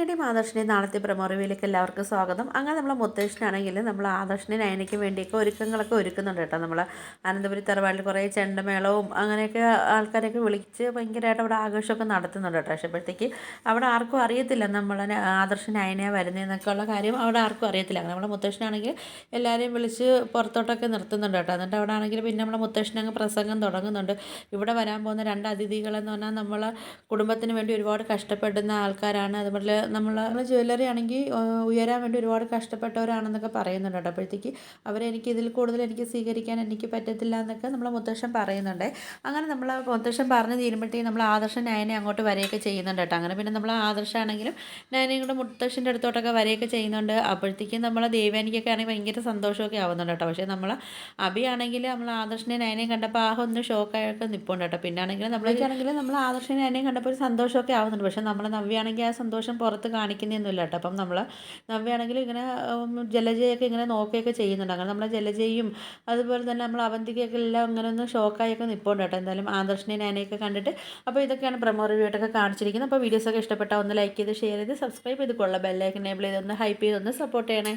നയനയുടെയും ആദർശിൻ്റെയും നാളത്തെ പ്രമോ റിവ്യൂയിലേക്ക് എല്ലാവർക്കും സ്വാഗതം. അങ്ങനെ നമ്മൾ മുത്തശ്ശനാണെങ്കിൽ നമ്മൾ ആദർശിനെ നയനയ്ക്ക് വേണ്ടിയൊക്കെ ഒരുക്കങ്ങളൊക്കെ ഒരുക്കുന്നുണ്ട് കേട്ടോ. നമ്മൾ അനന്തപുരി തറവാട്ടിൽ കുറേ ചെണ്ടമേളവും അങ്ങനെയൊക്കെ ആൾക്കാരെയൊക്കെ വിളിച്ച് ഭയങ്കരമായിട്ട് അവിടെ ആഘോഷമൊക്കെ നടത്തുന്നുണ്ട് കേട്ടോ. പക്ഷേ അപ്പോഴത്തേക്ക് അവിടെ ആർക്കും അറിയത്തില്ല നമ്മൾ ആദർശ് നയനയാണ് വരുന്നതെന്നൊക്കെ ഉള്ള കാര്യം അവിടെ ആർക്കും അറിയത്തില്ല. അങ്ങനെ നമ്മുടെ മുത്തശ്ശനാണെങ്കിൽ എല്ലാവരെയും വിളിച്ച് പുറത്തോട്ടൊക്കെ നിർത്തുന്നുണ്ട് കേട്ടോ. എന്നിട്ട് അവിടെ ആണെങ്കിൽ പിന്നെ നമ്മുടെ മുത്തശ്ശനങ്ങ് പ്രസംഗം തുടങ്ങുന്നുണ്ട്. ഇവിടെ വരാൻ പോകുന്ന രണ്ട് അതിഥികളെന്ന് പറഞ്ഞാൽ നമ്മൾ കുടുംബത്തിന് വേണ്ടി ഒരുപാട് കഷ്ടപ്പെടുന്ന ആൾക്കാരാണ്. അതുപോലെ നമ്മൾ ജ്വല്ലറി ആണെങ്കിൽ ഉയരാൻ വേണ്ടി ഒരുപാട് കഷ്ടപ്പെട്ടവരാണെന്നൊക്കെ പറയുന്നുണ്ട് കേട്ടോ. അപ്പോഴത്തേക്ക് അവരെനിക്ക് ഇതിൽ കൂടുതൽ എനിക്ക് സ്വീകരിക്കാൻ എനിക്ക് പറ്റത്തില്ല എന്നൊക്കെ നമ്മളെ മുത്തശ്ശൻ പറയുന്നുണ്ട്. അങ്ങനെ നമ്മൾ മുത്തശ്ശൻ പറഞ്ഞ് തീരുമ്പോഴത്തേക്കും നമ്മൾ ആദർശൻ നയനെ അങ്ങോട്ട് വരെയൊക്കെ ചെയ്യുന്നുണ്ട് കേട്ടോ. അങ്ങനെ പിന്നെ നമ്മൾ ആദർശമാണെങ്കിലും നയനയും കൂടെ മുത്തശ്ശൻ്റെ അടുത്തോട്ടൊക്കെ വരെയൊക്കെ ചെയ്യുന്നുണ്ട്. അപ്പോഴത്തേക്കും നമ്മളെ ദേവയാനിക്കൊക്കെ ആണെങ്കിൽ ഭയങ്കര സന്തോഷമൊക്കെ ആവുന്നുണ്ട് കേട്ടോ. പക്ഷേ നമ്മൾ അഭിയാണെങ്കിൽ നമ്മൾ ആദർശനെ നയനെയും കണ്ടപ്പോൾ ഒന്ന് ഷോക്കായിട്ട് നിൽപ്പുണ്ട് കേട്ടോ. പിന്നെ ആണെങ്കിൽ നമ്മൾ ആദർശനെ നയനെയും കണ്ടപ്പോൾ ഒരു സന്തോഷമൊക്കെ ആവുന്നുണ്ട്. പക്ഷേ നമ്മൾ നവ്യാണെങ്കിൽ ആ സന്തോഷം പുറത്ത് കാണിക്കുന്നൊന്നുമില്ല കേട്ടോ. അപ്പം നമ്മൾ നവ്യാണെങ്കിൽ ഇങ്ങനെ ജലജയൊക്കെ ഇങ്ങനെ നോക്കുകയൊക്കെ ചെയ്യുന്നുണ്ട്. അങ്ങനെ നമ്മളെ ജലജയും അതുപോലെ തന്നെ നമ്മൾ അവന്തികയൊക്കെ എല്ലാം ഇങ്ങനെ ഒന്ന് ഷോക്കായൊക്കെ നിൽപ്പുണ്ട് കേട്ടോ. എന്തായാലും ആദർശനെ നയനെയൊക്കെ കണ്ടിട്ട്. അപ്പോൾ ഇതൊക്കെയാണ് പ്രമോ റിവ്യൂ ആയിട്ടൊക്കെ കാണിച്ചിരിക്കുന്നത്. അപ്പോൾ വീഡിയോസൊക്കെ ഇഷ്ടപ്പെട്ടാൽ ഒന്ന് ലൈക്ക് ചെയ്ത് ഷെയർ ചെയ്ത് സബ്സ്ക്രൈബ് ചെയ്ത് കൊള്ളുക. ബെല്ലൈക്കൻ എനേബിൾ ചെയ്തൊന്ന് ഹൈപ്പ് ചെയ്തൊന്ന് സപ്പോർട്ട് ചെയ്യണേ.